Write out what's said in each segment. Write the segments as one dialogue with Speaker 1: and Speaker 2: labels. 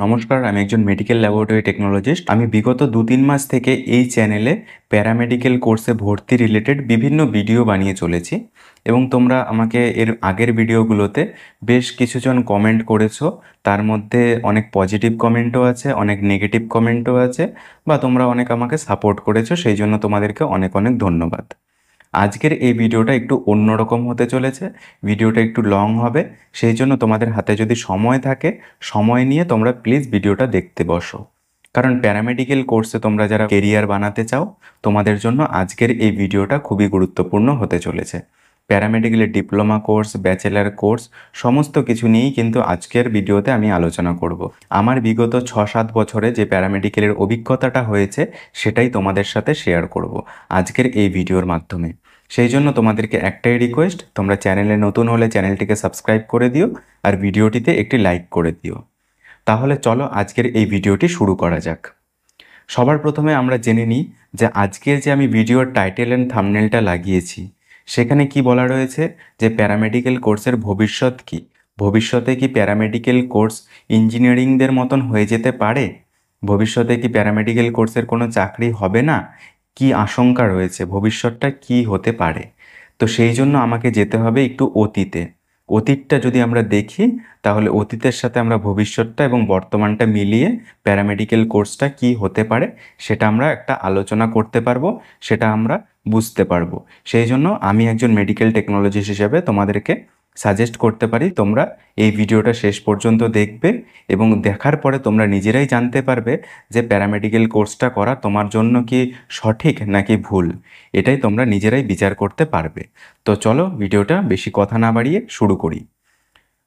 Speaker 1: নমস্কার, আমি একজন মেডিকেল ল্যাবরেটরি টেকনোলজিস্ট। আমি বিগত ২-৩ মাস থেকে এই চ্যানেলে প্যারামেডিক্যাল কোর্সে ভর্তি রিলেটেড বিভিন্ন ভিডিও বানিয়ে চলেছি এবং তোমরা আমাকে এর আগের ভিডিওগুলোতে বেশ কিছুজন কমেন্ট করেছো। তার মধ্যে অনেক পজিটিভ কমেন্টও আছে, অনেক নেগেটিভ কমেন্টও আছে, বা তোমরা অনেক আমাকে সাপোর্ট করেছো, সেই জন্য তোমাদেরকে অনেক অনেক ধন্যবাদ। আজকের এই ভিডিওটা একটু অন্যরকম হতে চলেছে। ভিডিওটা একটু লং হবে, সেই জন্য তোমাদের হাতে যদি সময় থাকে, সময় নিয়ে তোমরা প্লিজ ভিডিওটা দেখতে বসো। কারণ প্যারামেডিক্যাল কোর্সে তোমরা যারা কেরিয়ার বানাতে চাও, তোমাদের জন্য আজকের এই ভিডিওটা খুবই গুরুত্বপূর্ণ হতে চলেছে। প্যারামেডিক্যালের ডিপ্লোমা কোর্স, ব্যাচেলার কোর্স সমস্ত কিছু নিয়েই কিন্তু আজকের ভিডিওতে আমি আলোচনা করব। আমার বিগত ৬-৭ বছরে যে প্যারামেডিক্যালের অভিজ্ঞতাটা হয়েছে সেটাই তোমাদের সাথে শেয়ার করব আজকের এই ভিডিওর মাধ্যমে। সেই জন্য তোমাদেরকে একটাই রিকোয়েস্ট, তোমরা চ্যানেলে নতুন হলে চ্যানেলটিকে সাবস্ক্রাইব করে দিও আর ভিডিওটিতে একটি লাইক করে দিও। তাহলে চলো আজকের এই ভিডিওটি শুরু করা যাক। সবার প্রথমে আমরা জেনে নিই যে আজকের যে আমি ভিডিওর টাইটেল অ্যান্ড থাম্বনেলটা লাগিয়েছি সেখানে কি বলা রয়েছে যে প্যারামেডিক্যাল কোর্সের ভবিষ্যৎ কী। ভবিষ্যতে কি প্যারামেডিক্যাল কোর্স ইঞ্জিনিয়ারিংদের মতন হয়ে যেতে পারে? ভবিষ্যতে কি প্যারামেডিক্যাল কোর্সের কোনো চাকরি হবে না? কি আশঙ্কা রয়েছে, ভবিষ্যৎটা কি হতে পারে? তো সেই জন্য আমাকে যেতে হবে একটু অতীতে। অতীতটা যদি আমরা দেখি তাহলে অতীতের সাথে আমরা ভবিষ্যৎটা এবং বর্তমানটা মিলিয়ে প্যারামেডিক্যাল কোর্সটা কি হতে পারে সেটা আমরা একটা আলোচনা করতে পারবো, সেটা আমরা বুঝতে পারবো। সেই জন্য আমি একজন মেডিকেল টেকনোলজিস্ট হিসেবে তোমাদেরকে সাজেস্ট করতে পারি তোমরা এই ভিডিওটা শেষ পর্যন্ত দেখবে এবং দেখার পরে তোমরা নিজেরাই জানতে পারবে যে প্যারামেডিক্যাল কোর্সটা করা তোমার জন্য কি সঠিক নাকি ভুল। এটাই তোমরা নিজেরাই বিচার করতে পারবে। তো চলো ভিডিওটা বেশি কথা না বাড়িয়ে শুরু করি।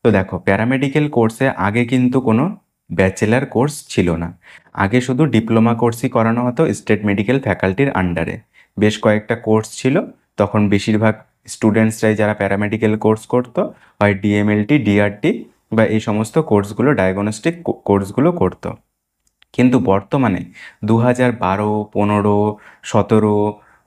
Speaker 1: তো দেখো, প্যারামেডিক্যাল কোর্সে আগে কিন্তু কোনো ব্যাচেলার কোর্স ছিল না। আগে শুধু ডিপ্লোমা কোর্সই করানো হতো স্টেট মেডিকেল ফ্যাকাল্টির আন্ডারে। বেশ কয়েকটা কোর্স ছিল, তখন বেশিরভাগ স্টুডেন্টসরাই যারা প্যারামেডিক্যাল কোর্স করতো হয় ডিএমএলটি, ডিআরটি বা এই সমস্ত কোর্সগুলো, ডায়াগনস্টিক কোর্সগুলো করতো। কিন্তু বর্তমানে 2012, 15, 17,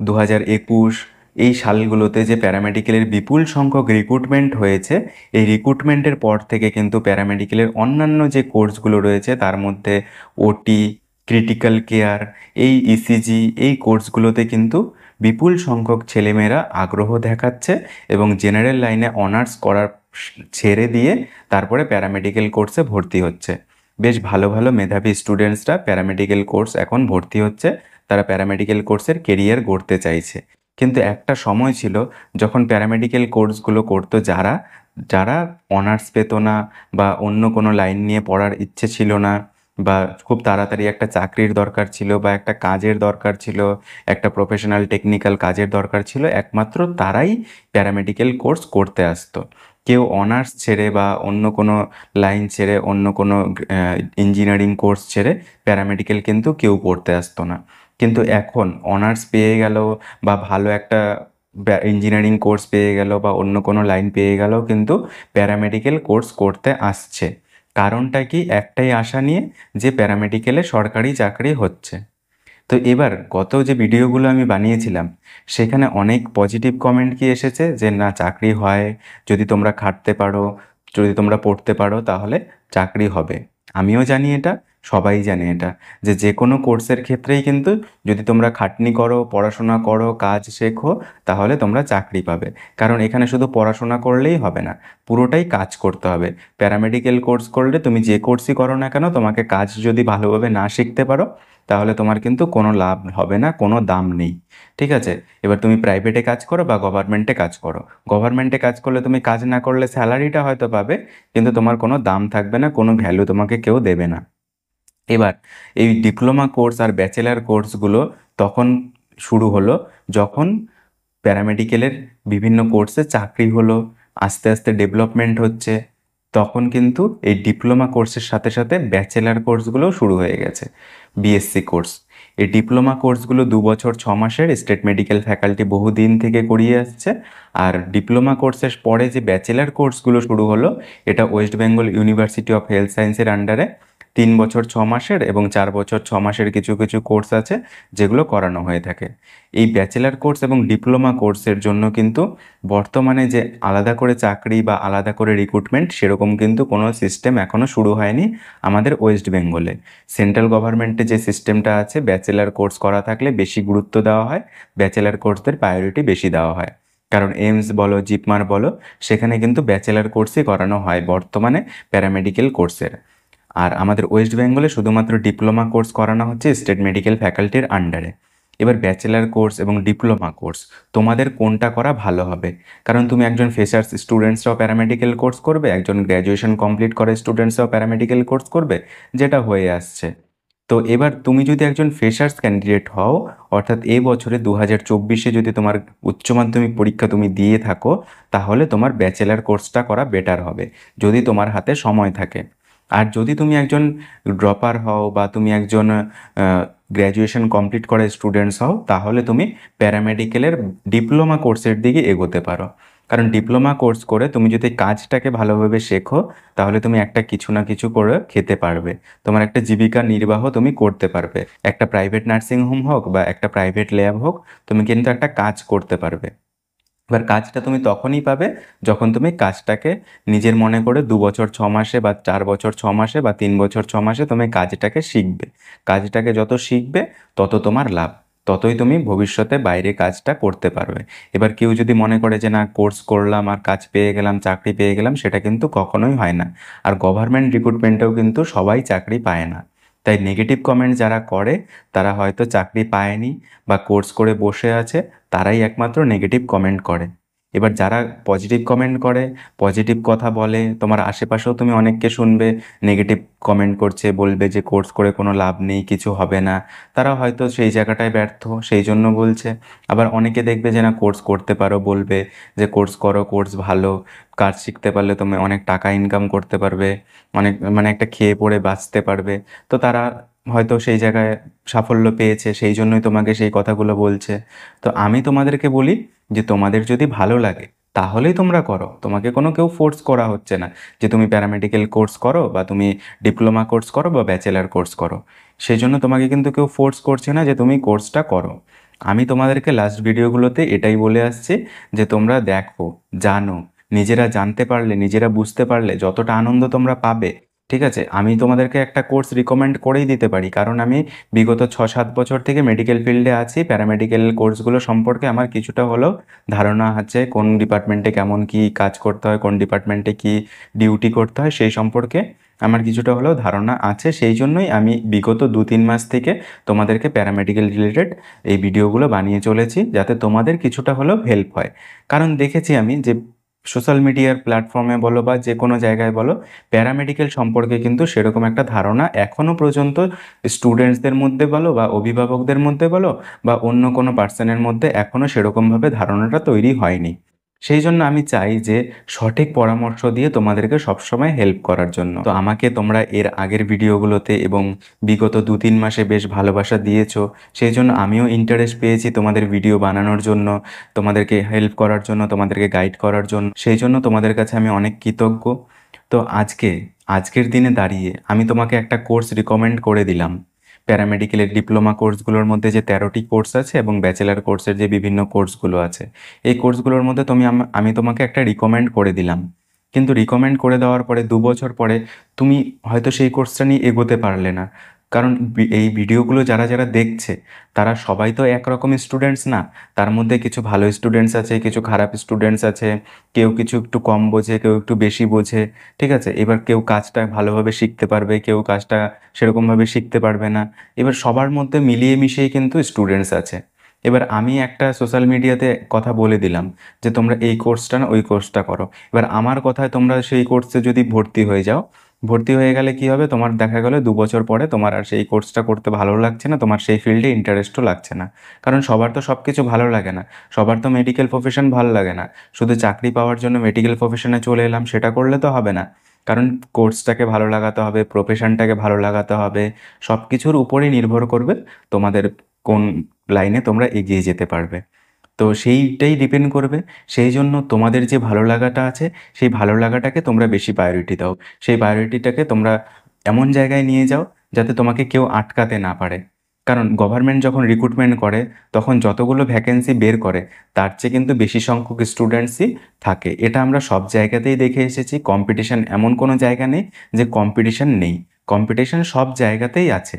Speaker 1: 2021 এই সালগুলোতে যে প্যারামেডিক্যালের বিপুল সংখ্যক রিক্রুটমেন্ট হয়েছে, এই রিক্রুটমেন্টের পর থেকে কিন্তু প্যারামেডিক্যালের অন্যান্য যে কোর্সগুলো রয়েছে তার মধ্যে ওটি, ক্রিটিক্যাল কেয়ার, এই ইসিজি, এই কোর্সগুলোতে কিন্তু বিপুল সংখ্যক ছেলেমেয়েরা আগ্রহ দেখাচ্ছে এবং জেনারেল লাইনে অনার্স করার ছেড়ে দিয়ে তারপরে প্যারামেডিক্যাল কোর্সে ভর্তি হচ্ছে। বেশ ভালো ভালো মেধাবী স্টুডেন্টসরা প্যারামেডিক্যাল কোর্স এখন ভর্তি হচ্ছে, তারা প্যারামেডিক্যাল কোর্সের কেরিয়ার গড়তে চাইছে। কিন্তু একটা সময় ছিল যখন প্যারামেডিক্যাল কোর্সগুলো করতো যারা যারা অনার্স পেত না বা অন্য কোনো লাইন নিয়ে পড়ার ইচ্ছে ছিল না, বা খুব তাড়াতাড়ি একটা চাকরির দরকার ছিল বা একটা কাজের দরকার ছিল, একটা প্রফেশনাল টেকনিক্যাল কাজের দরকার ছিল, একমাত্র তারাই প্যারামেডিক্যাল কোর্স করতে আসতো। কেউ অনার্স ছেড়ে বা অন্য কোনো লাইন ছেড়ে, অন্য কোনো ইঞ্জিনিয়ারিং কোর্স ছেড়ে প্যারামেডিক্যাল কিন্তু কেউ পড়তে আসতো না। কিন্তু এখন অনার্স পেয়ে গেল বা ভালো একটা ইঞ্জিনিয়ারিং কোর্স পেয়ে গেল বা অন্য কোনো লাইন পেয়ে গেল, কিন্তু প্যারামেডিক্যাল কোর্স করতে আসছে। কারণটা কি? একটাই আশা নিয়ে যে প্যারামেডিক্যালে সরকারি চাকরি হচ্ছে। তো এবার গত যে ভিডিওগুলো আমি বানিয়েছিলাম সেখানে অনেক পজিটিভ কমেন্ট কি এসেছে যে না, চাকরি হয়, যদি তোমরা খাটতে পারো, যদি তোমরা পড়তে পারো তাহলে চাকরি হবে। আমিও জানি এটা, সবাই জানে এটা, যে যে কোনো কোর্সের ক্ষেত্রেই কিন্তু যদি তোমরা খাটনি করো, পড়াশোনা করো, কাজ শেখো, তাহলে তোমরা চাকরি পাবে। কারণ এখানে শুধু পড়াশোনা করলেই হবে না, পুরোটাই কাজ করতে হবে। প্যারামেডিক্যাল কোর্স করলে তুমি যে কোর্সই করো না কেন, তোমাকে কাজ যদি ভালোভাবে না শিখতে পারো তাহলে তোমার কিন্তু কোনো লাভ হবে না, কোনো দাম নেই। ঠিক আছে? এবার তুমি প্রাইভেটে কাজ করো বা গভর্নমেন্টে কাজ করো, গভর্নমেন্টে কাজ করলে তুমি কাজ না করলে স্যালারিটা হয়তো পাবে, কিন্তু তোমার কোনো দাম থাকবে না, কোনো ভ্যালু তোমাকে কেউ দেবে না। এবার এই ডিপ্লোমা কোর্স আর ব্যাচেলার কোর্সগুলো তখন শুরু হলো যখন প্যারামেডিক্যালের বিভিন্ন কোর্সে চাকরি হলো, আস্তে আস্তে ডেভেলপমেন্ট হচ্ছে, তখন কিন্তু এই ডিপ্লোমা কোর্সের সাথে সাথে ব্যাচেলার কোর্সগুলোও শুরু হয়ে গেছে, বিএসসি কোর্স। এই ডিপ্লোমা কোর্সগুলো 2 বছর 6 মাসের স্টেট মেডিকেল ফ্যাকাল্টি বহুদিন থেকে করিয়ে আসছে। আর ডিপ্লোমা কোর্সের পরে যে ব্যাচেলার কোর্সগুলো শুরু হলো, এটা West Bengal university of health সায়েন্সের আন্ডারে 3 বছর 6 মাসের এবং 4 বছর 6 মাসের কিছু কিছু কোর্স আছে যেগুলো করানো হয়ে থাকে। এই ব্যাচেলার কোর্স এবং ডিপ্লোমা কোর্সের জন্য কিন্তু বর্তমানে যে আলাদা করে চাকরি বা আলাদা করে রিক্রুটমেন্ট সেরকম কিন্তু কোনো সিস্টেম এখনও শুরু হয়নি আমাদের ওয়েস্ট বেঙ্গলে। সেন্ট্রাল গভর্নমেন্টে যে সিস্টেমটা আছে, ব্যাচেলার কোর্স করা থাকলে বেশি গুরুত্ব দেওয়া হয়, ব্যাচেলার কোর্সদের প্রায়োরিটি বেশি দেওয়া হয়। কারণ এইমস বলো, জিপমার বলো, সেখানে কিন্তু ব্যাচেলার কোর্সই করানো হয় বর্তমানে প্যারামেডিক্যাল কোর্সের। আর আমাদের ওয়েস্ট বেঙ্গলে শুধুমাত্র ডিপ্লোমা কোর্স করানো হচ্ছে স্টেট মেডিকেল ফ্যাকাল্টির আন্ডারে। এবার ব্যাচেলার কোর্স এবং ডিপ্লোমা কোর্স তোমাদের কোনটা করা ভালো হবে? কারণ তুমি একজন ফ্রেশার্স স্টুডেন্টসরাও প্যারামেডিক্যাল কোর্স করবে, একজন গ্র্যাজুয়েশন কমপ্লিট করে স্টুডেন্টসরাও প্যারামেডিক্যাল কোর্স করবে, যেটা হয়ে আসছে। তো এবার তুমি যদি একজন ফ্রেশার্স ক্যান্ডিডেট হও, অর্থাৎ এই বছরে 2024-এ যদি তোমার উচ্চ মাধ্যমিক পরীক্ষা তুমি দিয়ে থাকো, তাহলে তোমার ব্যাচেলার কোর্সটা করা বেটার হবে যদি তোমার হাতে সময় থাকে। আর যদি তুমি একজন ড্রপার হও বা তুমি একজন গ্র্যাজুয়েশন কমপ্লিট করা স্টুডেন্টস হও, তাহলে তুমি প্যারামেডিক্যালের ডিপ্লোমা কোর্সের দিকে এগোতে পারো। কারণ ডিপ্লোমা কোর্স করে তুমি যদি কাজটাকে ভালোভাবে শেখো, তাহলে তুমি একটা কিছু না কিছু করে খেতে পারবে, তোমার একটা জীবিকা নির্বাহ তুমি করতে পারবে। একটা প্রাইভেট নার্সিং হোম হোক বা একটা প্রাইভেট ল্যাব হোক, তুমি কিন্তু একটা কাজ করতে পারবে। এবার কাজটা তুমি তখনই পাবে যখন তুমি কাজটাকে নিজের মনে করে 2 বছর 6 মাসে বা 4 বছর 6 মাসে বা 3 বছর 6 মাসে তুমি কাজটাকে শিখবে। কাজটাকে যত শিখবে তত তোমার লাভ, ততই তুমি ভবিষ্যতে বাইরে কাজটা করতে পারবে। এবার কেউ যদি মনে করে যে না, কোর্স করলাম আর কাজ পেয়ে গেলাম, চাকরি পেয়ে গেলাম, সেটা কিন্তু কখনোই হয় না। আর গভর্নমেন্ট রিক্রুটমেন্টেও কিন্তু সবাই চাকরি পায় না। তাই নেগেটিভ কমেন্ট যারা করে তারা হয়তো চাকরি পায়নি বা কোর্স করে বসে আছে, তারাই একমাত্র নেগেটিভ কমেন্ট করে। এবার যারা পজিটিভ কমেন্ট করে, পজিটিভ কথা বলে, তোমার আশেপাশেও তুমি অনেককে শুনবে নেগেটিভ কমেন্ট করছে, বলবে যে কোর্স করে কোনো লাভ নেই, কিছু হবে না, তারা হয়তো সেই জায়গাটায় ব্যর্থ, সেই জন্য বলছে। আবার অনেকে দেখবে যে না, কোর্স করতে পারো, বলবে যে কোর্স করো, কোর্স ভালো, কাজ শিখতে পারলে তুমি অনেক টাকা ইনকাম করতে পারবে, অনেক মানে একটা খেয়ে পড়ে বাঁচতে পারবে। তো তারা হয়তো সেই জায়গায় সাফল্য পেয়েছে, সেই জন্যই তোমাকে সেই কথাগুলো বলছে। তো আমি তোমাদেরকে বলি যে তোমাদের যদি ভালো লাগে তাহলেই তোমরা করো, তোমাকে কোনো কেউ ফোর্স করা হচ্ছে না যে তুমি প্যারামেডিক্যাল কোর্স করো বা তুমি ডিপ্লোমা কোর্স করো বা ব্যাচেলার কোর্স করো। সেই জন্য তোমাকে কিন্তু কেউ ফোর্স করছে না যে তুমি কোর্সটা করো। আমি তোমাদেরকে লাস্ট ভিডিওগুলোতে এটাই বলে আসছি যে তোমরা দেখো, জানো, নিজেরা জানতে পারলে, নিজেরা বুঝতে পারলে যতটা আনন্দ তোমরা পাবে, ঠিক আছে। আমি তোমাদেরকে একটা কোর্স রিকমেন্ড করেই দিতে পারি, কারণ আমি বিগত 6-7 বছর থেকে মেডিকেল ফিল্ডে আছি। প্যারামেডিক্যাল কোর্সগুলো সম্পর্কে আমার কিছুটা হলেও ধারণা আছে, কোন ডিপার্টমেন্টে কেমন কি কাজ করতে হয়, কোন ডিপার্টমেন্টে কি ডিউটি করতে হয়, সেই সম্পর্কে আমার কিছুটা হলেও ধারণা আছে। সেই জন্যই আমি বিগত 2-3 মাস থেকে তোমাদেরকে প্যারামেডিক্যাল রিলেটেড এই ভিডিওগুলো বানিয়ে চলেছি, যাতে তোমাদের কিছুটা হলেও হেল্প হয়। কারণ দেখেছি আমি যে সোশ্যাল মিডিয়ার প্ল্যাটফর্মে বলো বা যে কোনো জায়গায় বলো, প্যারামেডিক্যাল সম্পর্কে কিন্তু সেরকম একটা ধারণা এখনও পর্যন্ত স্টুডেন্টসদের মধ্যে বলো বা অভিভাবকদের মধ্যে বলো বা অন্য কোনো পার্সনের মধ্যে এখনও সেরকমভাবে ধারণাটা তৈরি হয়নি। সেই জন্য আমি চাই যে সঠিক পরামর্শ দিয়ে তোমাদেরকে সবসময় হেল্প করার জন্য। তো আমাকে তোমরা এর আগের ভিডিওগুলোতে এবং বিগত 2-3 মাসে বেশ ভালোবাসা দিয়েছো, সেই জন্য আমিও ইন্টারেস্ট পেয়েছি তোমাদের ভিডিও বানানোর জন্য, তোমাদেরকে হেল্প করার জন্য, তোমাদেরকে গাইড করার জন্য। সেই জন্য তোমাদের কাছে আমি অনেক কৃতজ্ঞ। তো আজকের দিনে দাঁড়িয়ে আমি তোমাকে একটা কোর্স রিকমেন্ড করে দিলাম। প্যারামেডিক্যালের ডিপ্লোমা কোর্সগুলোর মধ্যে যে 13টি কোর্স আছে এবং ব্যাচেলার কোর্সের যে বিভিন্ন কোর্সগুলো আছে, এই কোর্সগুলোর মধ্যে আমি তোমাকে একটা রিকমেন্ড করে দিলাম। কিন্তু রিকমেন্ড করে দেওয়ার পরে 2 বছর পরে তুমি হয়তো সেই কোর্সটা নিয়ে এগোতে পারলে না। কারণ এই ভিডিওগুলো যারা যারা দেখছে, তারা সবাই তো একরকম স্টুডেন্টস না। তার মধ্যে কিছু ভালো স্টুডেন্টস আছে, কিছু খারাপ স্টুডেন্টস আছে, কেউ কিছু একটু কম বোঝে, কেউ একটু বেশি বোঝে, ঠিক আছে। এবার কেউ কাজটা ভালোভাবে শিখতে পারবে, কেউ কাজটা সেরকমভাবে শিখতে পারবে না। এবার সবার মধ্যে মিলিয়ে মিশিয়ে কিন্তু স্টুডেন্টস আছে। এবার আমি একটা সোশ্যাল মিডিয়াতে কথা বলে দিলাম যে তোমরা এই কোর্সটা না ওই কোর্সটা করো। এবার আমার কথায় তোমরা সেই কোর্সে যদি ভর্তি হয়ে যাও, ভর্তি হয়ে গেলে কি হবে, তোমার দেখা গেলো 2 বছর পরে তোমার আর সেই কোর্সটা করতে ভালো লাগছে না, তোমার সেই ফিল্ডে ইন্টারেস্টও লাগছে না। কারণ সবার তো সব কিছু ভালো লাগে না, সবার তো মেডিকেল প্রফেশন ভালো লাগে না। শুধু চাকরি পাওয়ার জন্য মেডিকেল প্রফেশনে চলে এলাম, সেটা করলে তো হবে না। কারণ কোর্সটাকে ভালো লাগাতে হবে, প্রফেশনটাকে ভালো লাগাতে হবে, সব কিছুর উপরেই নির্ভর করবে তোমাদের কোন লাইনে তোমরা এগিয়ে যেতে পারবে। তো সেইটাই ডিপেন্ড করবে। সেই জন্য তোমাদের যে ভালো লাগাটা আছে, সেই ভালো লাগাটাকে তোমরা বেশি প্রায়োরিটি দাও। সেই প্রায়োরিটিটাকে তোমরা এমন জায়গায় নিয়ে যাও যাতে তোমাকে কেউ আটকাতে না পারে। কারণ গভর্নমেন্ট যখন রিক্রুটমেন্ট করে তখন যতগুলো ভ্যাকেন্সি বের করে তার চেয়ে কিন্তু বেশি সংখ্যক স্টুডেন্টসই থাকে। এটা আমরা সব জায়গাতেই দেখে এসেছি। কম্পিটিশন এমন কোনো জায়গা নেই যে কম্পিটিশন নেই, কম্পিটিশন সব জায়গাতেই আছে।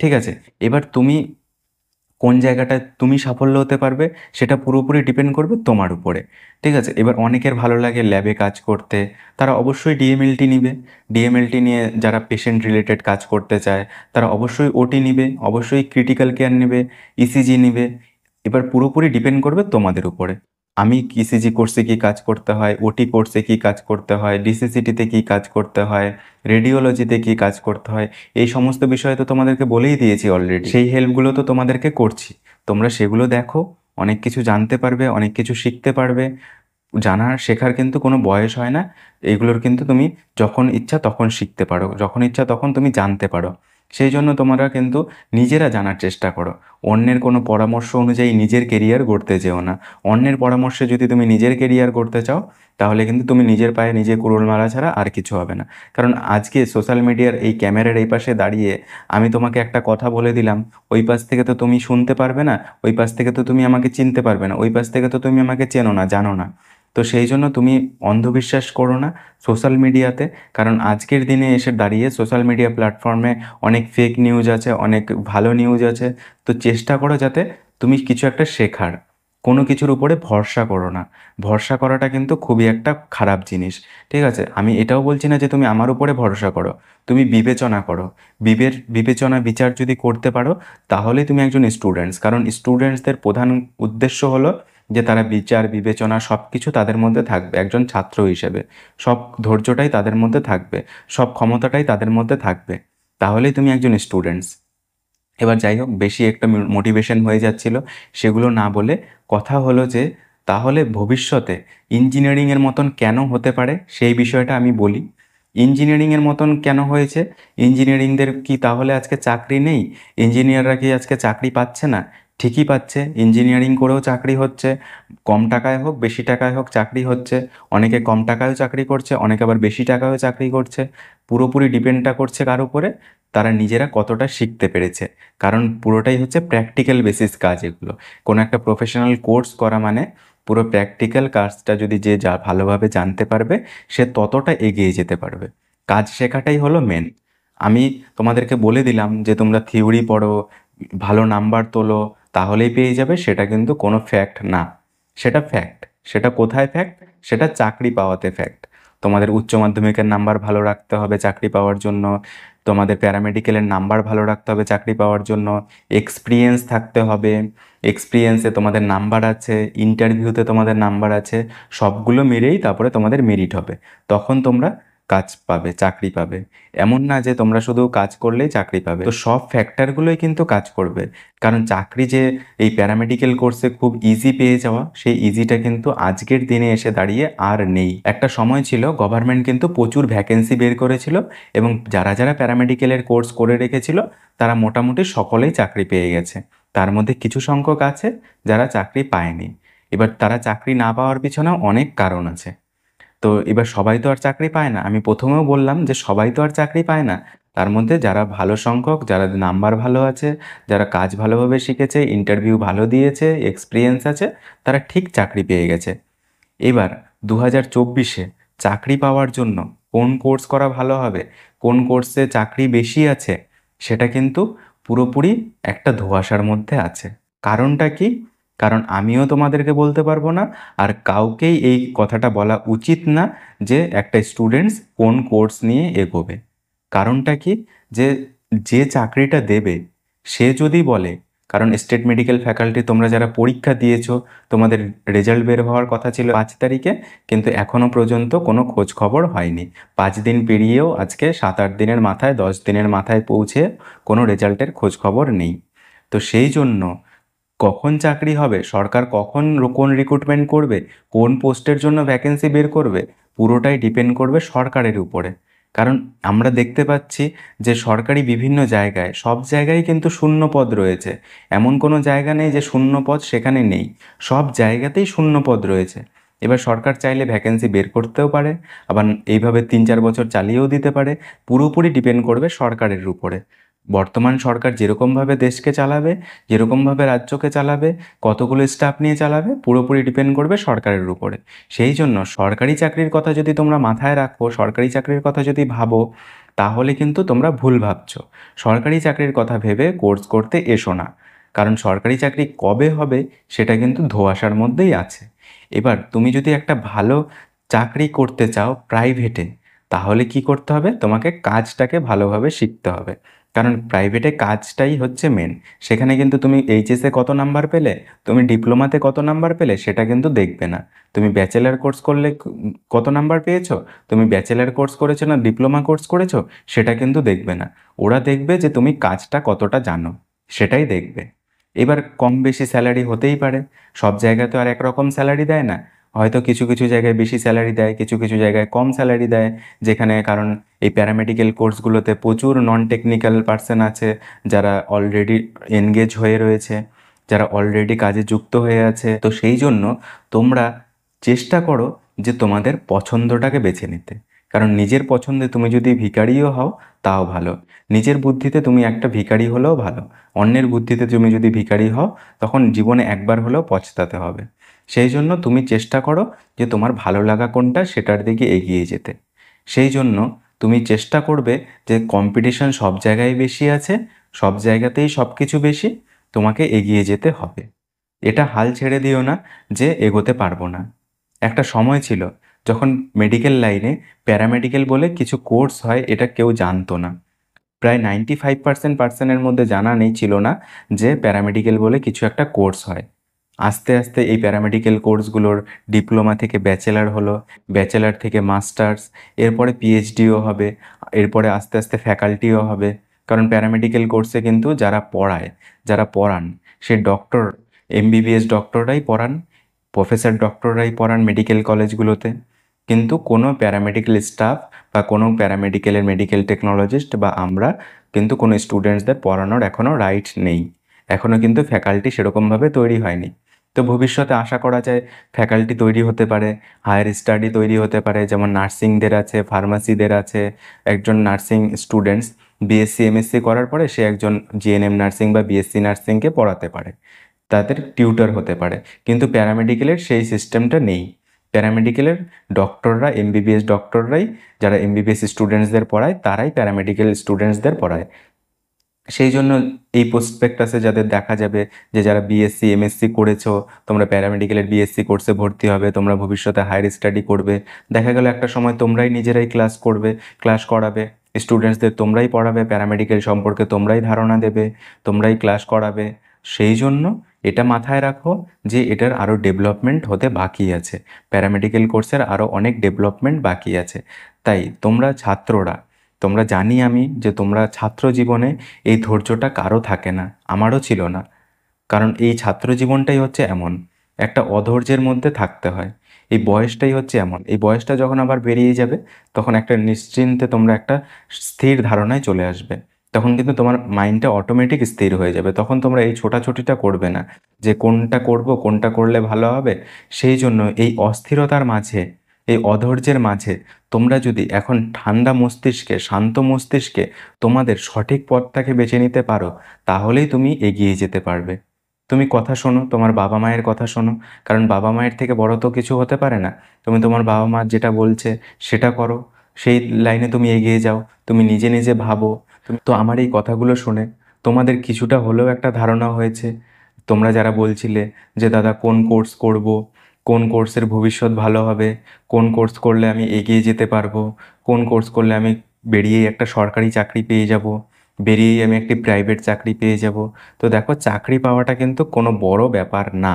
Speaker 1: ঠিক আছে, এবার তুমি কোন জায়গাটায় তুমি সাফল্য হতে পারবে সেটা পুরোপুরি ডিপেন্ড করবে তোমার উপরে। ঠিক আছে, এবার অনেকের ভালো লাগে ল্যাবে কাজ করতে, তারা অবশ্যই ডিএমএলটি নিবে। ডিএমএলটি নিয়ে যারা পেশেন্ট রিলেটেড কাজ করতে চায় তারা অবশ্যই ওটি নিবে, অবশ্যই ক্রিটিক্যাল কেয়ার নেবে, ইসিজি নিবে। এবার পুরোপুরি ডিপেন্ড করবে তোমাদের উপরে। আমি ইসিজি কোর্সে কী কাজ করতে হয়, ওটি কোর্সে কী কাজ করতে হয়, ডিসিসিটিতে কী কাজ করতে হয়, রেডিওলজিতে কী কাজ করতে হয়, এই সমস্ত বিষয়ে তো তোমাদেরকে বলেই দিয়েছি অলরেডি। সেই হেল্পগুলো তো তোমাদেরকে করছি, তোমরা সেগুলো দেখো, অনেক কিছু জানতে পারবে, অনেক কিছু শিখতে পারবে। জানার শেখার কিন্তু কোনো বয়স হয় না। এগুলোর কিন্তু তুমি যখন ইচ্ছা তখন শিখতে পারো, যখন ইচ্ছা তখন তুমি জানতে পারো। সেই জন্য তোমরা কিন্তু নিজেরা জানার চেষ্টা করো। অন্যের কোনো পরামর্শ অনুযায়ী নিজের কেরিয়ার গড়তে যেও না। অন্যের পরামর্শে যদি তুমি নিজের কেরিয়ার গড়তে চাও তাহলে কিন্তু তুমি নিজের পায়ে নিজে কুড়ুল মারা ছাড়া আর কিছু হবে না। কারণ আজকে সোশ্যাল মিডিয়ার এই ক্যামেরার এই পাশে দাঁড়িয়ে আমি তোমাকে একটা কথা বলে দিলাম, ওই পাশ থেকে তো তুমি শুনতে পারবে না, ওই পাশ থেকে তো তুমি আমাকে চিনতে পারবে না, ওই পাশ থেকে তো তুমি আমাকে চেনো না, জানো না। তো সেই জন্য তুমি অন্ধবিশ্বাস করো না সোশ্যাল মিডিয়াতে। কারণ আজকের দিনে এসে দাঁড়িয়ে সোশ্যাল মিডিয়া প্ল্যাটফর্মে অনেক ফেক নিউজ আছে, অনেক ভালো নিউজ আছে। তো চেষ্টা করো যাতে তুমি কিছু একটা শেখার, কোনো কিছুর উপরে ভরসা করো না। ভরসা করাটা কিন্তু খুবই একটা খারাপ জিনিস। ঠিক আছে, আমি এটাও বলছি না যে তুমি আমার উপরে ভরসা করো, তুমি বিবেচনা করো। বিবেচনা বিচার যদি করতে পারো তাহলেই তুমি একজন স্টুডেন্টস। কারণ স্টুডেন্টসদের প্রধান উদ্দেশ্য হলো যে তারা বিচার বিবেচনা সব কিছু তাদের মধ্যে থাকবে একজন ছাত্র হিসেবে। সব ধৈর্যটাই তাদের মধ্যে থাকবে, সব ক্ষমতাটাই তাদের মধ্যে থাকবে, তাহলেই তুমি একজন স্টুডেন্টস। এবার যাই হোক, বেশি একটা মোটিভেশন হয়ে যাচ্ছিল, সেগুলো না বলে কথা হলো যে তাহলে ভবিষ্যতে ইঞ্জিনিয়ারিংয়ের মতন কেন হতে পারে সেই বিষয়টা আমি বলি। ইঞ্জিনিয়ারিংয়ের মতন কেন হয়েছে? ইঞ্জিনিয়ারিংদের কি তাহলে আজকে চাকরি নেই? ইঞ্জিনিয়াররা কি আজকে চাকরি পাচ্ছে না? ঠিকই পাচ্ছে, ইঞ্জিনিয়ারিং করেও চাকরি হচ্ছে। কম টাকায় হোক বেশি টাকায় হোক চাকরি হচ্ছে। অনেকে কম টাকায়ও চাকরি করছে, অনেকে আবার বেশি টাকায়ও চাকরি করছে। পুরোপুরি ডিপেন্ডটা করছে কার উপরে? তারা নিজেরা কতটা শিখতে পেরেছে। কারণ পুরোটাই হচ্ছে প্র্যাকটিক্যাল বেসিস কাজ এগুলো। কোনো একটা প্রফেশনাল কোর্স করা মানে পুরো প্র্যাকটিক্যাল কাজটা যদি যে যা ভালোভাবে জানতে পারবে সে ততটা এগিয়ে যেতে পারবে। কাজ শেখাটাই হলো মেন। আমি তোমাদেরকে বলে দিলাম যে তোমরা থিওরি পড়ো, ভালো নাম্বার তোলো, তাহলেই পেয়ে যাবে, সেটা কিন্তু কোনো ফ্যাক্ট না। সেটা ফ্যাক্ট। সেটা কোথায় ফ্যাক্ট? সেটা চাকরি পাওয়াতে ফ্যাক্ট। তোমাদের উচ্চ মাধ্যমিকের নাম্বার ভালো রাখতে হবে চাকরি পাওয়ার জন্য, তোমাদের প্যারামেডিক্যালের নাম্বার ভালো রাখতে হবে চাকরি পাওয়ার জন্য, এক্সপিরিয়েন্স থাকতে হবে, এক্সপিরিয়েন্সে তোমাদের নাম্বার আছে, ইন্টারভিউতে তোমাদের নাম্বার আছে, সবগুলো মিলেই তারপরে তোমাদের মেরিট হবে। তখন তোমরা কাজ পাবে, চাকরি পাবে। এমন না যে তোমরা শুধু কাজ করলেই চাকরি পাবে। তো সব ফ্যাক্টরগুলোই কিন্তু কাজ করবে। কারণ চাকরি যে এই প্যারামেডিক্যাল কোর্সে খুব ইজি পেয়ে যাওয়া, সেই ইজিটা কিন্তু আজকের দিনে এসে দাঁড়িয়ে আর নেই। একটা সময় ছিল গভর্নমেন্ট কিন্তু প্রচুর ভ্যাকেন্সি বের করেছিল এবং যারা যারা প্যারামেডিক্যালের কোর্স করে রেখেছিল তারা মোটামুটি সকলেই চাকরি পেয়ে গেছে। তার মধ্যে কিছু সংখ্যক আছে যারা চাকরি পায়নি। এবার তারা চাকরি না পাওয়ার পিছনেও অনেক কারণ আছে। তো এবার সবাই তো আর চাকরি পায় না। আমি প্রথমেও বললাম যে সবাই তো আর চাকরি পায় না। তার মধ্যে যারা ভালো সংখ্যক, যারা নাম্বার ভালো আছে, যারা কাজ ভালোভাবে শিখেছে, ইন্টারভিউ ভালো দিয়েছে, এক্সপিরিয়েন্স আছে, তারা ঠিক চাকরি পেয়ে গেছে। এবার 2024-এ চাকরি পাওয়ার জন্য কোন কোর্স করা ভালো হবে, কোন কোর্সে চাকরি বেশি আছে, সেটা কিন্তু পুরোপুরি একটা ধোঁয়াশার মধ্যে আছে। কারণটা কি? কারণ আমিও তোমাদেরকে বলতে পারবো না, আর কাউকেই এই কথাটা বলা উচিত না যে একটা স্টুডেন্টস কোন কোর্স নিয়ে এগোবে। কারণটা কি? যে যে চাকরিটা দেবে সে যদি বলে, কারণ স্টেট মেডিকেল ফ্যাকাল্টি তোমরা যারা পরীক্ষা দিয়েছো তোমাদের রেজাল্ট বের হওয়ার কথা ছিল 5 তারিখে, কিন্তু এখনও পর্যন্ত কোনো খোঁজ খবর হয়নি। 5 দিন পেরিয়েও আজকে 7-8 দিনের মাথায়, 10 দিনের মাথায় পৌঁছে কোনো রেজাল্টের খোঁজ খবর নেই। তো সেই জন্য কখন চাকরি হবে, সরকার কখন কোন রিক্রুটমেন্ট করবে, কোন পোস্টের জন্য ভ্যাকেন্সি বের করবে, পুরোটাই ডিপেন্ড করবে সরকারের উপরে। কারণ আমরা দেখতে পাচ্ছি যে সরকারি বিভিন্ন জায়গায়, সব জায়গায় কিন্তু শূন্য পদ রয়েছে। এমন কোনো জায়গা নেই যে শূন্য পদ সেখানে নেই, সব জায়গাতেই শূন্য পদ রয়েছে। এবার সরকার চাইলে ভ্যাকেন্সি বের করতেও পারে, আবার এইভাবে 3-4 বছর চালিয়েও দিতে পারে। পুরোপুরি ডিপেন্ড করবে সরকারের উপরে। বর্তমান সরকার যেরকমভাবে দেশকে চালাবে, যেরকমভাবে রাজ্যকে চালাবে, কতগুলো স্টাফ নিয়ে চালাবে, পুরোপুরি ডিপেন্ড করবে সরকারের উপরে। সেই জন্য সরকারি চাকরির কথা যদি তোমরা মাথায় রাখো, সরকারি চাকরির কথা যদি ভাবো, তাহলে কিন্তু তোমরা ভুল ভাবছো। সরকারি চাকরির কথা ভেবে কোর্স করতে এসো না, কারণ সরকারি চাকরি কবে হবে সেটা কিন্তু ধোঁয়াশার মধ্যেই আছে। এবার তুমি যদি একটা ভালো চাকরি করতে চাও প্রাইভেটে, তাহলে কি করতে হবে? তোমাকে কাজটাকে ভালোভাবে শিখতে হবে, কারণ প্রাইভেটে কাজটাই হচ্ছে মেন। সেখানে কিন্তু তুমি এইচএসে কত নাম্বার পেলে, তুমি ডিপ্লোমাতে কত নাম্বার পেলে সেটা কিন্তু দেখবে না। তুমি ব্যাচেলার কোর্স করলে কত নাম্বার পেয়েছো, তুমি ব্যাচেলার কোর্স করেছো না ডিপ্লোমা কোর্স করেছো, সেটা কিন্তু দেখবে না। ওরা দেখবে যে তুমি কাজটা কতটা জানো, সেটাই দেখবে। এবার কম বেশি স্যালারি হতেই পারে, সব জায়গায় তো আর একরকম স্যালারি দেয় না। হয়তো কিছু কিছু জায়গায় বেশি স্যালারি দেয়, কিছু কিছু জায়গায় কম স্যালারি দেয়। যেখানে কারণ এই প্যারামেডিক্যাল কোর্সগুলোতে প্রচুর নন টেকনিক্যাল পার্সন আছে, যারা অলরেডি এনগেজ হয়ে রয়েছে, যারা অলরেডি কাজে যুক্ত হয়ে আছে। তো সেই জন্য তোমরা চেষ্টা করো যে তোমাদের পছন্দটাকে বেছে নিতে, কারণ নিজের পছন্দে তুমি যদি ভিখারিও হও তাও ভালো। নিজের বুদ্ধিতে তুমি একটা ভিখারি হলেও ভালো, অন্যের বুদ্ধিতে তুমি যদি ভিখারি হও তখন জীবনে একবার হলেও পছতাতে হবে। সেই জন্য তুমি চেষ্টা করো যে তোমার ভালো লাগা কোনটা সেটার দিকে এগিয়ে যেতে। সেই জন্য তুমি চেষ্টা করবে যে কম্পিটিশন সব জায়গায় বেশি আছে, সব জায়গাতেই সব কিছু বেশি, তোমাকে এগিয়ে যেতে হবে। এটা হাল ছেড়ে দিও না যে এগোতে পারবো না। একটা সময় ছিল যখন মেডিকেল লাইনে প্যারামেডিক্যাল বলে কিছু কোর্স হয়, এটা কেউ জানতো না। প্রায় 95% পার্সনের মধ্যে জানা নেই ছিল না যে প্যারামেডিক্যাল বলে কিছু একটা কোর্স হয়। আস্তে আস্তে এই প্যারামেডিক্যাল কোর্সগুলোর ডিপ্লোমা থেকে ব্যাচেলার হলো, ব্যাচেলার থেকে মাস্টার্স, এরপরে পিএইচডিও হবে, এরপরে আস্তে আস্তে ফ্যাকাল্টিও হবে। কারণ প্যারামেডিক্যাল কোর্সে কিন্তু যারা পড়ায়, যারা পড়ান, সে ডক্টর, এমবিবিএস ডক্টররাই পড়ান, প্রফেসর ডক্টররাই পড়ান মেডিকেল কলেজগুলোতে। কিন্তু কোনো প্যারামেডিক্যাল স্টাফ বা কোনো প্যারামেডিক্যালের মেডিকেল টেকনোলজিস্ট বা আমরা কিন্তু কোনো স্টুডেন্টসদের পড়ানোর এখনও রাইট নেই। এখনও কিন্তু ফ্যাকাল্টি সেরকমভাবে তৈরি হয়নি। তো ভবিষ্যতে আশা করা যায় ফ্যাকাল্টি তৈরি হতে পারে, হায়ার স্টাডি তৈরি হতে পারে, যেমন নার্সিংদের আছে, ফার্মাসিদের আছে। একজন নার্সিং স্টুডেন্টস বিএসসি এমএসসি করার পরে সে একজন জিএনএম নার্সিং বা বিএসসি নার্সিংকে পড়াতে পারে, তাদের টিউটর হতে পারে। কিন্তু প্যারামেডিক্যালের সেই সিস্টেমটা নেই। প্যারামেডিক্যালের ডক্টররা, এমবিবিএস ডক্টররাই, যারা এমবিবিএস স্টুডেন্টসদের পড়ায় তারাই প্যারামেডিক্যাল স্টুডেন্টসদের পড়ায়। সেই জন্য এই প্রসপেক্টাসে যাদের দেখা যাবে যে যারা বিএসসি এমএসসি করেছো, তোমরা প্যারামেডিক্যালের বিএসসি কোর্সে ভর্তি হবে, তোমরা ভবিষ্যতে হায়ার স্টাডি করবে, দেখা গেল একটা সময় তোমরাই নিজেরাই ক্লাস করবে, ক্লাস করাবে, স্টুডেন্টসদের তোমরাই পড়াবে, প্যারামেডিক্যাল সম্পর্কে তোমরাই ধারণা দেবে, তোমরাই ক্লাস করাবে। সেই জন্য এটা মাথায় রাখো যে এটার আরও ডেভেলপমেন্ট হতে বাকি আছে, প্যারামেডিক্যাল কোর্সের আরও অনেক ডেভেলপমেন্ট বাকি আছে। তাই তোমরা ছাত্ররা, তোমরা জানি আমি যে তোমরা ছাত্র জীবনে এই ধৈর্যটা কারো থাকে না, আমারও ছিল না। কারণ এই ছাত্র জীবনটাই হচ্ছে এমন, একটা অধৈর্যের মধ্যে থাকতে হয়। এই বয়সটাই হচ্ছে এমন, এই বয়সটা যখন আবার বেরিয়ে যাবে তখন একটা নিশ্চিন্তে তোমরা একটা স্থির ধারণায় চলে আসবে। তখন কিন্তু তোমার মাইন্ডটা অটোমেটিক স্থির হয়ে যাবে, তখন তোমরা এই ছোটাছুটিটা করবে না যে কোনটা করব, কোনটা করলে ভালো হবে। সেই জন্য এই অস্থিরতার মাঝে, এই অধৈর্যের মাঝে তোমরা যদি এখন ঠান্ডা মস্তিষ্কে, শান্ত মস্তিষ্কে তোমাদের সঠিক পথটাকে বেছে নিতে পারো, তাহলেই তুমি এগিয়ে যেতে পারবে। তুমি কথা শোনো, তোমার বাবা মায়ের কথা শোনো, কারণ বাবা মায়ের থেকে বড় তো কিছু হতে পারে না। তুমি তোমার বাবা মা যেটা বলছে সেটা করো, সেই লাইনে তুমি এগিয়ে যাও। তুমি নিজে নিজে ভাবো। তুমি তো আমার এই কথাগুলো শুনে তোমাদের কিছুটা হলেও একটা ধারণা হয়েছে। তোমরা যারা বলছিলে যে দাদা কোন কোর্স করব, কোন কোর্সের ভবিষ্যৎ ভালো হবে, কোন কোর্স করলে আমি এগিয়ে যেতে পারবো, কোন কোর্স করলে আমি বেরিয়েই একটা সরকারি চাকরি পেয়ে যাব, বেরিয়েই আমি একটি প্রাইভেট চাকরি পেয়ে যাব। তো দেখো, চাকরি পাওয়াটা কিন্তু কোনো বড় ব্যাপার না।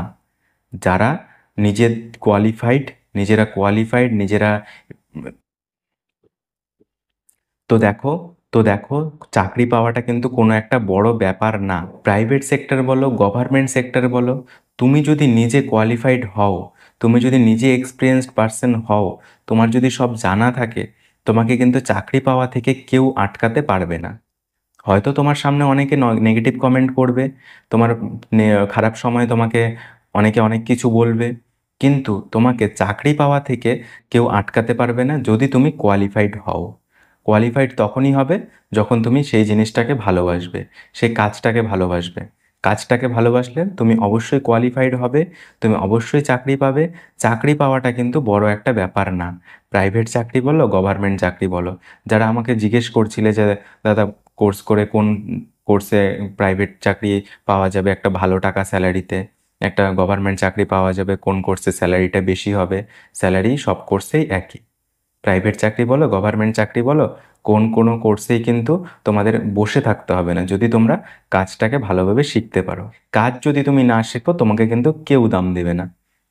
Speaker 1: যারা নিজের কোয়ালিফাইড, নিজেরা কোয়ালিফাইড, নিজেরা তো দেখো, তো দেখো, চাকরি পাওয়াটা কিন্তু কোনো একটা বড় ব্যাপার না। প্রাইভেট সেক্টর বলো, গভর্নমেন্ট সেক্টর বলো, তুমি যদি নিজে কোয়ালিফাইড হও, তুমি যদি নিজে এক্সপিরিয়েন্সড পার্সন হও, তোমার যদি সব জানা থাকে, তোমাকে কিন্তু চাকরি পাওয়া থেকে কেউ আটকাতে পারবে না। হয়তো তোমার সামনে অনেকে নেগেটিভ কমেন্ট করবে, তোমার খারাপ সময়ে তোমাকে অনেকে অনেক কিছু বলবে, কিন্তু তোমাকে চাকরি পাওয়া থেকে কেউ আটকাতে পারবে না যদি তুমি কোয়ালিফাইড হও। কোয়ালিফাইড তখনই হবে যখন তুমি সেই জিনিসটাকে ভালোবাসবে, সেই কাজটাকে ভালোবাসবে। কাজটাকে ভালোবাসলে তুমি অবশ্যই কোয়ালিফাইড হবে, তুমি অবশ্যই চাকরি পাবে। চাকরি পাওয়াটা কিন্তু বড় একটা ব্যাপার না। প্রাইভেট চাকরি বলো, গভর্নমেন্ট চাকরি বলো। যারা আমাকে জিজ্ঞেস করছিলে যে দাদা কোর্স করে কোন কোর্সে প্রাইভেট চাকরি পাওয়া যাবে একটা ভালো টাকা স্যালারিতে, একটা গভর্নমেন্ট চাকরি পাওয়া যাবে কোন কোর্সে স্যালারিটা বেশি হবে, স্যালারি সব কোর্সেই একই। প্রাইভেট চাকরি বলো, গভর্নমেন্ট চাকরি বলো, কোনো কোর্সেই কিন্তু তোমাদের বসে থাকতে হবে না যদি তোমরা কাজটাকে ভালোভাবে শিখতে পারো। কাজ যদি তুমি না শেখো তোমাকে কিন্তু কেউ দাম দেবে না,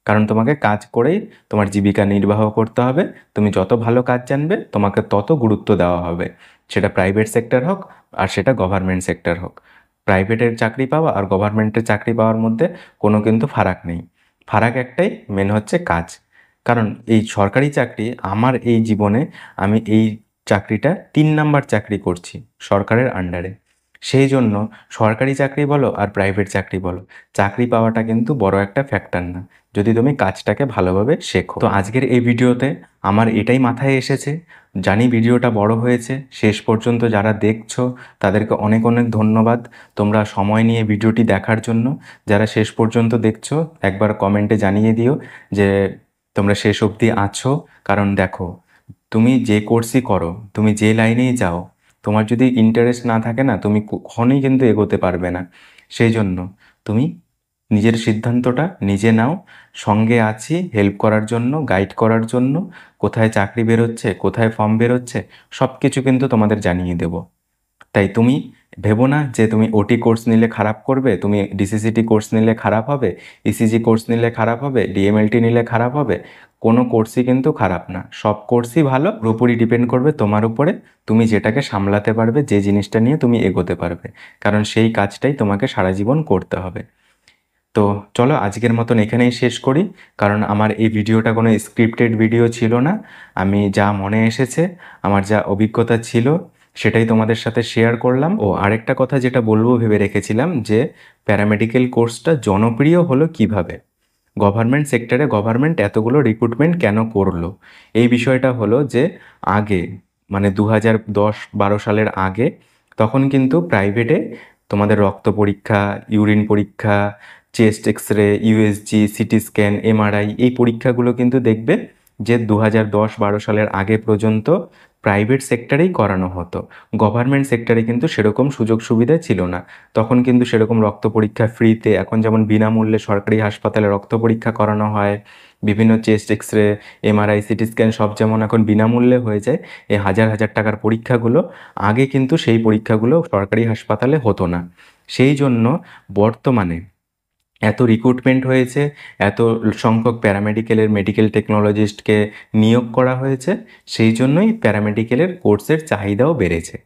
Speaker 1: কারণ তোমাকে কাজ করেই তোমার জীবিকা নির্বাহ করতে হবে। তুমি যত ভালো কাজ জানবে তোমাকে তত গুরুত্ব দেওয়া হবে, সেটা প্রাইভেট সেক্টর হোক আর সেটা গভর্নমেন্ট সেক্টর হোক। প্রাইভেটের চাকরি পাওয়া আর গভর্নমেন্টের চাকরি পাওয়ার মধ্যে কোনো কিন্তু ফারাক নেই। ফারাক একটাই, মেন হচ্ছে কাজ। কারণ এই সরকারি চাকরি আমার এই জীবনে, আমি এই চাকরিটা 3 নাম্বার চাকরি করছি সরকারের আন্ডারে। সেই জন্য সরকারি চাকরি বলো আর প্রাইভেট চাকরি বলো, চাকরি পাওয়াটা কিন্তু বড় একটা ফ্যাক্টর না যদি তুমি কাজটাকে ভালোভাবে শেখো। তো আজকের এই ভিডিওতে আমার এটাই মাথায় এসেছে। জানি ভিডিওটা বড় হয়েছে, শেষ পর্যন্ত যারা দেখছো তাদেরকে অনেক অনেক ধন্যবাদ তোমরা সময় নিয়ে ভিডিওটি দেখার জন্য। যারা শেষ পর্যন্ত দেখছো একবার কমেন্টে জানিয়ে দিও যে তোমরা শেষ অবধি আছো। কারণ দেখো, তুমি যে কোর্সই করো, তুমি যে লাইনেই যাও, তোমার যদি ইন্টারেস্ট না থাকে না তুমি কখনোই কিন্তু এগোতে পারবে না। সেই জন্য তুমি নিজের সিদ্ধান্তটা নিজে নাও। সঙ্গে আছি হেল্প করার জন্য, গাইড করার জন্য। কোথায় চাকরি বেরোচ্ছে, কোথায় ফর্ম বেরোচ্ছে, সব কিছু কিন্তু তোমাদের জানিয়ে দেবো। তাই তুমি ভেবো না যে তুমি ওটি কোর্স নিলে খারাপ করবে, তুমি ডিসিসিটি কোর্স নিলে খারাপ হবে, ইসিজি কোর্স নিলে খারাপ হবে, ডিএমএলটি নিলে খারাপ হবে। কোনো কোর্সই কিন্তু খারাপ না, সব কোর্সই ভালো। পুরোপুরি ডিপেন্ড করবে তোমার উপরে, তুমি যেটাকে সামলাতে পারবে, যে জিনিসটা নিয়ে তুমি এগোতে পারবে। কারণ সেই কাজটাই তোমাকে সারা জীবন করতে হবে। তো চলো আজকের মতন এখানেই শেষ করি, কারণ আমার এই ভিডিওটা কোনো স্ক্রিপ্টেড ভিডিও ছিল না। আমি যা মনে এসেছে, আমার যা অভিজ্ঞতা ছিল সেটাই তোমাদের সাথে শেয়ার করলাম। ও আরেকটা কথা যেটা বলবো ভেবে রেখেছিলাম, যে প্যারামেডিক্যাল কোর্সটা জনপ্রিয় হলো কিভাবে, গভর্নমেন্ট সেক্টরে গভর্নমেন্ট এতগুলো রিক্রুটমেন্ট কেন করলো। এই বিষয়টা হলো যে আগে, মানে 2010-12 সালের আগে, তখন কিন্তু প্রাইভেটে তোমাদের রক্ত পরীক্ষা, ইউরিন পরীক্ষা, chest X-ray, USG, CT scan, MRI, এই পরীক্ষাগুলো কিন্তু দেখবে যে 2010-12 সালের আগে পর্যন্ত প্রাইভেট সেক্টরেই করানো হতো। গভর্নমেন্ট সেক্টরে কিন্তু সেরকম সুযোগ সুবিধা ছিল না। তখন কিন্তু সেরকম রক্ত পরীক্ষা ফ্রিতে, এখন যেমন বিনামূল্যে সরকারি হাসপাতালে রক্ত পরীক্ষা করানো হয়, বিভিন্ন chest X-ray, MRI, CT scan সব যেমন এখন বিনামূল্যে হয়ে যায়, এই হাজার হাজার টাকার পরীক্ষাগুলো আগে কিন্তু সেই পরীক্ষাগুলো সরকারি হাসপাতালে হতো না। সেই জন্য বর্তমানে এত রিক্রুটমেন্ট হয়েছে, এত সংখ্যক প্যারামেডিক্যালের মেডিকেল টেকনোলজিস্টকে নিয়োগ করা হয়েছে, সেই জন্যই প্যারামেডিক্যালের কোর্সের চাহিদাও বেড়েছে।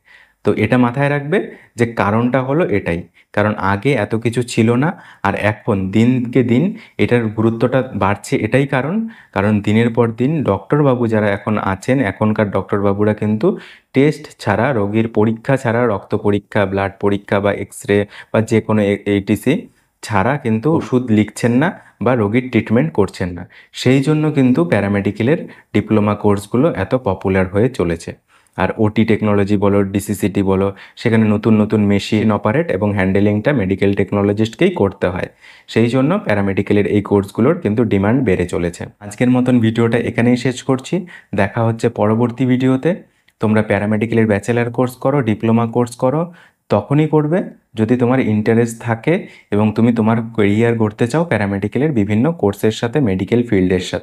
Speaker 1: তো এটা মাথায় রাখবে যে কারণটা হলো এটাই, কারণ আগে এত কিছু ছিল না, আর এখন দিনকে দিন এটার গুরুত্বটা বাড়ছে। এটাই কারণ দিনের পর দিন ডক্টরবাবু যারা এখন আছেন, এখনকার ডক্টরবাবুরা কিন্তু টেস্ট ছাড়া, রোগীর পরীক্ষা ছাড়া, রক্ত পরীক্ষা, ব্লাড পরীক্ষা বা এক্সরে বা যে কোনো এইটিসি ছাড়া কিন্তু ওষুধ লিখছেন না বা রোগীর ট্রিটমেন্ট করছেন না। সেই জন্য কিন্তু প্যারামেডিক্যালের ডিপ্লোমা কোর্সগুলো এত পপুলার হয়ে চলেছে। আর ওটি টেকনোলজি বলো, ডিসিসিটি বলো, সেখানে নতুন নতুন মেশিন অপারেট এবং হ্যান্ডেলিংটা মেডিকেল টেকনোলজিস্টকেই করতে হয়। সেই জন্য প্যারামেডিক্যালের এই কোর্সগুলোর কিন্তু ডিমান্ড বেড়ে চলেছে। আজকের মতন ভিডিওটা এখানেই শেষ করছি, দেখা হচ্ছে পরবর্তী ভিডিওতে। তোমরা প্যারামেডিক্যালের ব্যাচেলার কোর্স করো, ডিপ্লোমা কোর্স করো, তখনই করবে যদি তোমার ইন্টারেস্ট থাকে এবং তুমি তোমার ক্যারিয়ার গড়তে চাও প্যারামেডিক্যালের বিভিন্ন কোর্সের সাথে, মেডিকেল ফিল্ডের সাথে।